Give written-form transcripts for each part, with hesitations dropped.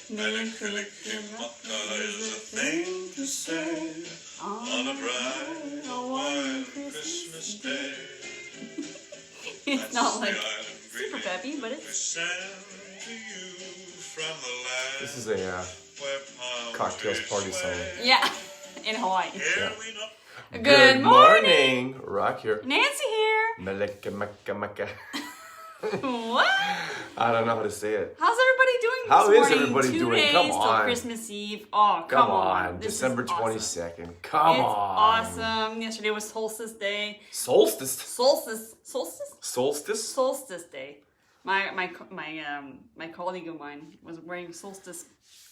Melikilikimaka is a thing to say on a bright Hawaiian Christmas day. It's not like super peppy, but it's... This is a cocktails party song. Yeah, in Hawaii. Yeah. Good morning. Rock here. Nancy here. Melikilikimaka. What? I don't know how to say it. How's everybody doing this How morning? is everybody 2 doing? days Come till on. Christmas Eve. Oh, come on. This December is awesome. 22nd. Come It's on. awesome. Yesterday was Solstice Day. Solstice. Solstice Day. My colleague of mine was wearing solstice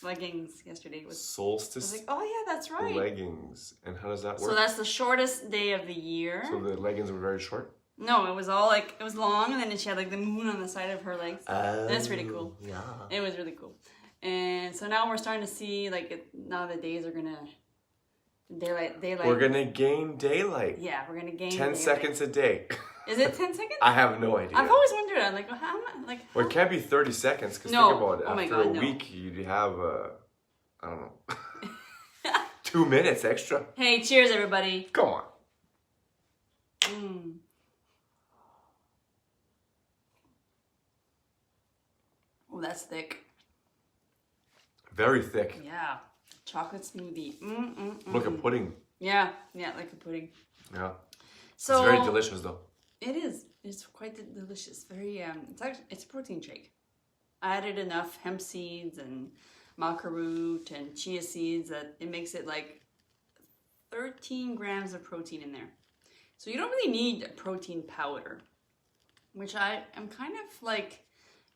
leggings yesterday. I Solstice. was like, oh yeah, that's right. Leggings. And how does that work? So that's the shortest day of the year. So the leggings were very short? No, it was all like, it was long, and then she had like the moon on the side of her legs. That's really cool. Yeah. It was really cool. And so now we're starting to see, like, now the days are gonna, daylight. We're gonna gain daylight. Yeah, we're gonna gain 10 daylight. seconds a day. Is it 10 seconds? I have no idea. I've always wondered, I'm like, how am I, like... Well, it can't be 30 seconds, because No. think about it. Oh my After God, a no. week, you'd have, I don't know, 2 minutes extra. Hey, cheers, everybody. Come on. Oh, that's thick. Very thick. Yeah. Chocolate smoothie. Look at pudding. Yeah, like a pudding. Yeah. So, It's very delicious, though. It is. It's quite delicious. Very, it's a protein shake. I added enough hemp seeds and maca root and chia seeds that it makes it like 13 grams of protein in there. So you don't really need a protein powder, which I am kind of like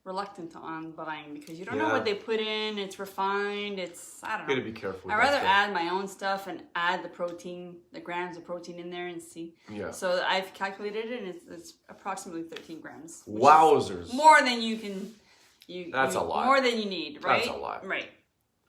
reluctant on buying because you don't know what they put in. It's refined. It's, I don't know. You gotta be careful. I'd rather add my own stuff and add the protein, the grams of protein in there and see. Yeah. So I've calculated it, and it's approximately 13 grams. Wowzers. More than you can. That's a lot. More than you need, right? That's a lot. Right.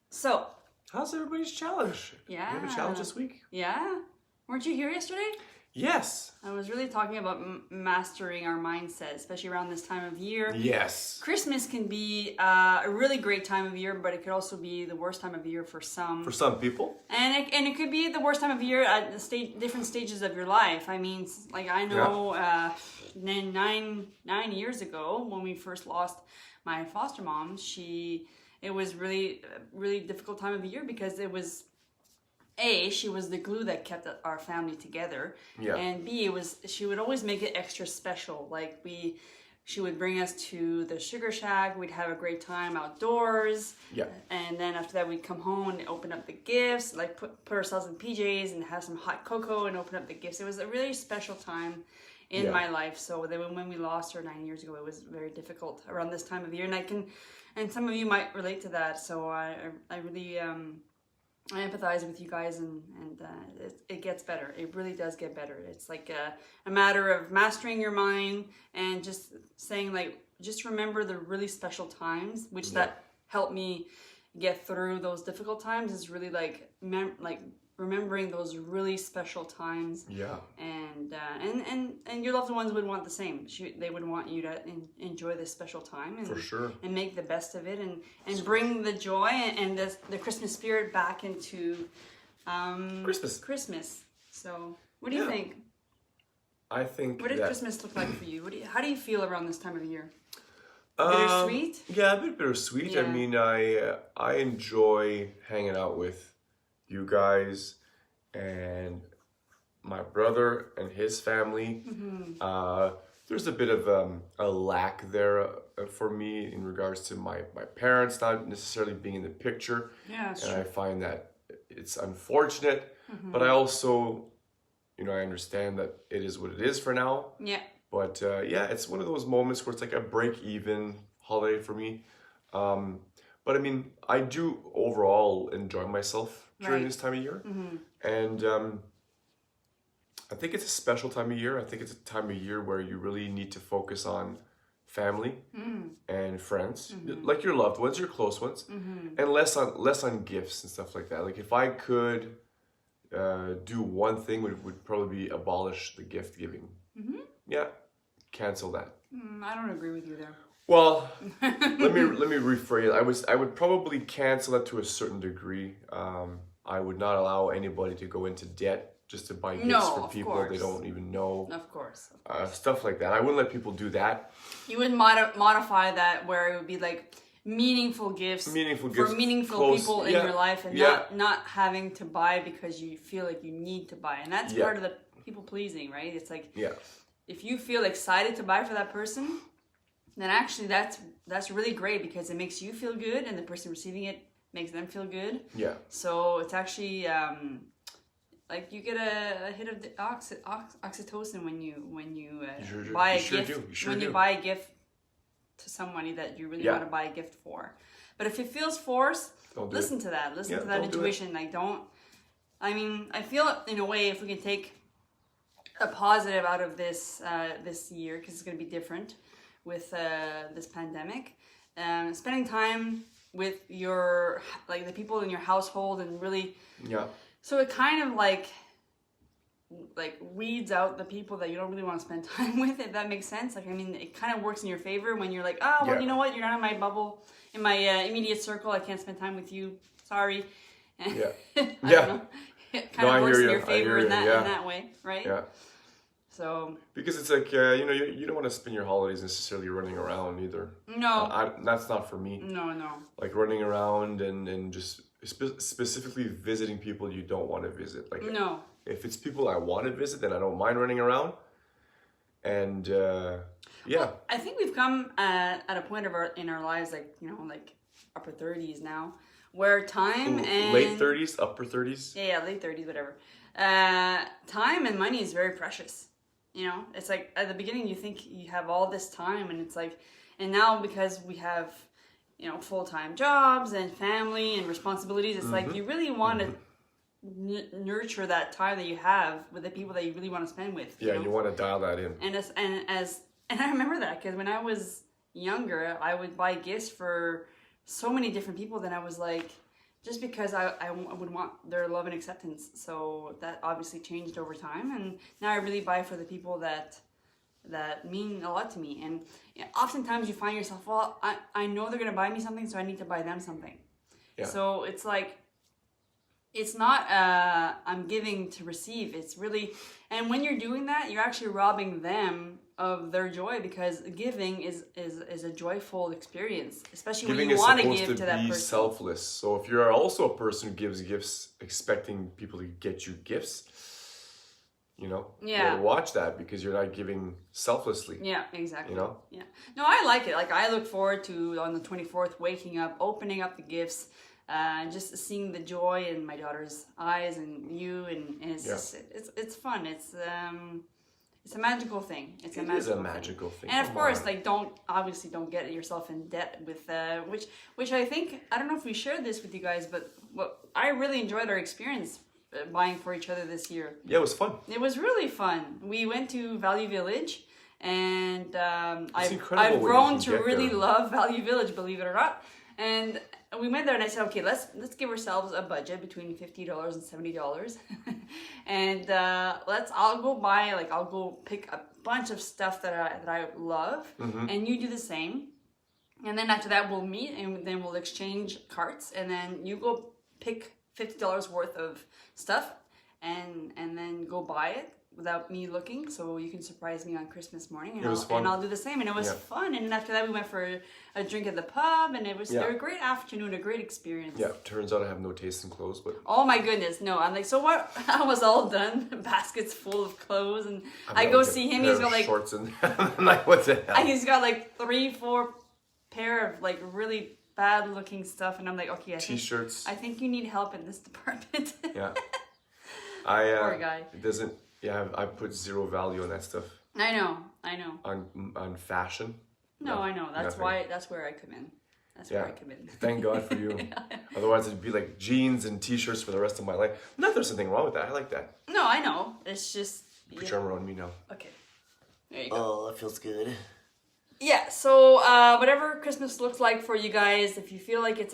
So. How's everybody's challenge? Yeah. You have a challenge this week? Yeah. Weren't you here yesterday? Yes. I was really talking about mastering our mindset, especially around this time of year. Yes. Christmas can be a really great time of year, but it could also be the worst time of year for some. For some people. And it could be the worst time of year at the different stages of your life. I mean, like I know 9 years ago when we first lost my foster mom, it was really difficult time of the year because it was she was the glue that kept our family together. Yeah. And B, she would always make it extra special. Like she would bring us to the sugar shack. We'd have a great time outdoors. Yeah. And then after that, we'd come home and open up the gifts, like put ourselves in PJs and have some hot cocoa and open up the gifts. It was a really special time in my life. So then when we lost her 9 years ago, it was very difficult around this time of year. And some of you might relate to that. So I really, I empathize with you guys, and it gets better. It really does get better. It's like a matter of mastering your mind and just saying, like, just remember the really special times, which that helped me get through those difficult times is really like remembering those really special times. Yeah. And your loved ones would want the same. They would want you to enjoy this special time and, for sure, and make the best of it and bring the joy and the Christmas spirit back into Christmas. So what do you think? I think what did Christmas look like for you? How do you feel around this time of year? Bittersweet? Yeah, a bit bittersweet. Yeah. I mean, I enjoy hanging out with you guys and my brother and his family. Mm-hmm. There's a bit of a lack there for me in regards to my parents not necessarily being in the picture. Yeah, that's true. I find that it's unfortunate, but I also, I understand that it is what it is for now. Yeah. But it's one of those moments where it's like a break-even holiday for me. But I mean, I do overall enjoy myself during this time of year. Mm-hmm. And I think it's a special time of year. I think it's a time of year where you really need to focus on family and friends, like your loved ones, your close ones, and less on gifts and stuff like that. Like if I could do one thing, would probably be abolish the gift giving. Yeah, cancel that. I don't agree with you there. Well, let me rephrase. I would probably cancel it to a certain degree. I would not allow anybody to go into debt just to buy gifts for people they don't even know. Of course. Stuff like that. I wouldn't let people do that. You would modify that where it would be like meaningful gifts for meaningful people in your life, and not having to buy because you feel like you need to buy. And that's part of the people pleasing, right? It's like if you feel excited to buy for that person, then actually that's really great because it makes you feel good and the person receiving it makes them feel good. Yeah. So it's actually like you get a hit of the oxytocin when you buy a gift. You buy a gift to somebody that you really want to buy a gift for. But if it feels forced, listen to that. Listen to that intuition. Like I feel in a way if we can take a positive out of this this year, because it's going to be different with this pandemic, spending time with your the people in your household and really so it kind of like weeds out the people that you don't really want to spend time with, if that makes sense. It kind of works in your favor when you're like, oh well, you know what, you're not in my bubble, in my immediate circle, I can't spend time with you, sorry. I don't know. It kind of works in your favor in that way, right? Yeah. So because it's like you don't want to spend your holidays necessarily running around either. No, that's not for me. No. Like running around and just specifically visiting people you don't want to visit. Like no, if it's people I want to visit, then I don't mind running around. And well, I think we've come at a point in our lives, like upper 30s now, where time and late 30s, upper 30s. Yeah, late 30s, whatever. Time and money is very precious. It's like at the beginning you think you have all this time, and it's like, and now because we have, full-time jobs and family and responsibilities, it's like you really want to nurture that time that you have with the people that you really want to spend with. You want to dial that in. And I remember that because when I was younger, I would buy gifts for so many different people that I was like, just because I would want their love and acceptance. So that obviously changed over time. And now I really buy for the people that mean a lot to me. And oftentimes you find yourself, well, I know they're going to buy me something, so I need to buy them something. Yeah. So it's like, it's not I'm giving to receive. It's really, and when you're doing that, you're actually robbing them of their joy, because giving is a joyful experience, especially when you want to give to that person. Be selfless. So if you're also a person who gives gifts expecting people to get you gifts, you gotta watch that, because you're not giving selflessly. Yeah, exactly. Yeah. No, I like it. Like I look forward to on the 24th waking up, opening up the gifts, just seeing the joy in my daughter's eyes and you, and it's just, it's fun. It's a magical thing. It is a magical thing. And of course, don't get yourself in debt with which I think, I don't know if we shared this with you guys, but I really enjoyed our experience buying for each other this year. Yeah, it was fun. It was really fun. We went to Value Village, and I've grown to really love Value Village, believe it or not. And we went there and I said, okay, let's give ourselves a budget between $50 and $70. And I'll go pick a bunch of stuff that I love, and you do the same. And then after that we'll meet, and then we'll exchange carts, and then you go pick $50 worth of stuff and then go buy it without me looking, so you can surprise me on Christmas morning, and I'll do the same. And it was fun. And after that we went for a drink at the pub, and it was a great afternoon, a great experience. Yeah, turns out I have no taste in clothes, but oh my goodness, no. I'm like, so what? I was all done, baskets full of clothes, and I go see him, he's got shorts and I'm like, what the hell? He's got 3-4 pair of really bad looking stuff, and I'm like, okay, t-shirts. I think you need help in this department. Yeah. Poor guy. It doesn't. Yeah, I put zero value on that stuff. I know. On fashion. No, I know. That's where I come in. That's where I come in. Thank God for you. Otherwise, it'd be like jeans and t-shirts for the rest of my life. Not there's something wrong with that. I like that. No, I know. It's just. Put your arm around me now. Okay. There you go. Oh, that feels good. Yeah. So whatever Christmas looks like for you guys, if you feel like it's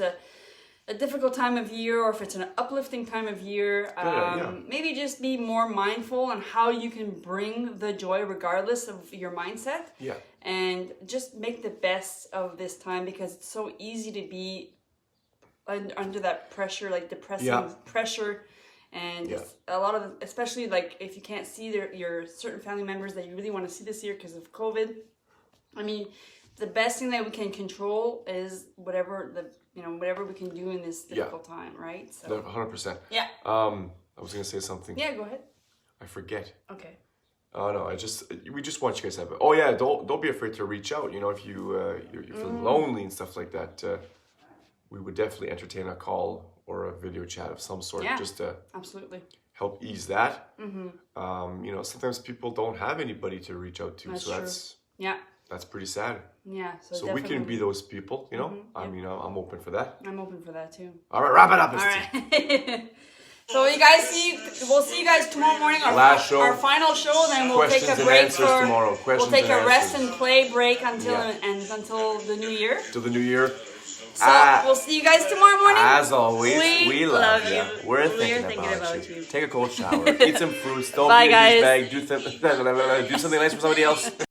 a difficult time of year or if it's an uplifting time of year, maybe just be more mindful on how you can bring the joy regardless of your mindset. Yeah. And just make the best of this time, because it's so easy to be under that pressure, like depressing pressure. And it's a lot of, especially like if you can't see your certain family members that you really want to see this year because of COVID. I mean, the best thing that we can control is whatever we can do in this difficult time, right? So 100%. Yeah. I was gonna say something. Yeah, go ahead. I forget. Okay. Oh no! We just want you guys to have it. Oh yeah! Don't be afraid to reach out. You know, if you're feeling lonely and stuff like that, we would definitely entertain a call or a video chat of some sort, just to absolutely help ease that. You know, sometimes people don't have anybody to reach out to, that's pretty sad. Yeah. So we can be those people. You know, I mean, I'm open for that. I'm open for that too. All right, wrap it up. All right. So we'll see you guys tomorrow morning. Our final show. Then we'll take a break tomorrow. We'll take a rest and play break until the new year. Till the new year. So we'll see you guys tomorrow morning. As always, we love you. We're thinking about you. Take a cold shower. Eat some fruits. Don't be a douchebag. Do something nice for somebody else.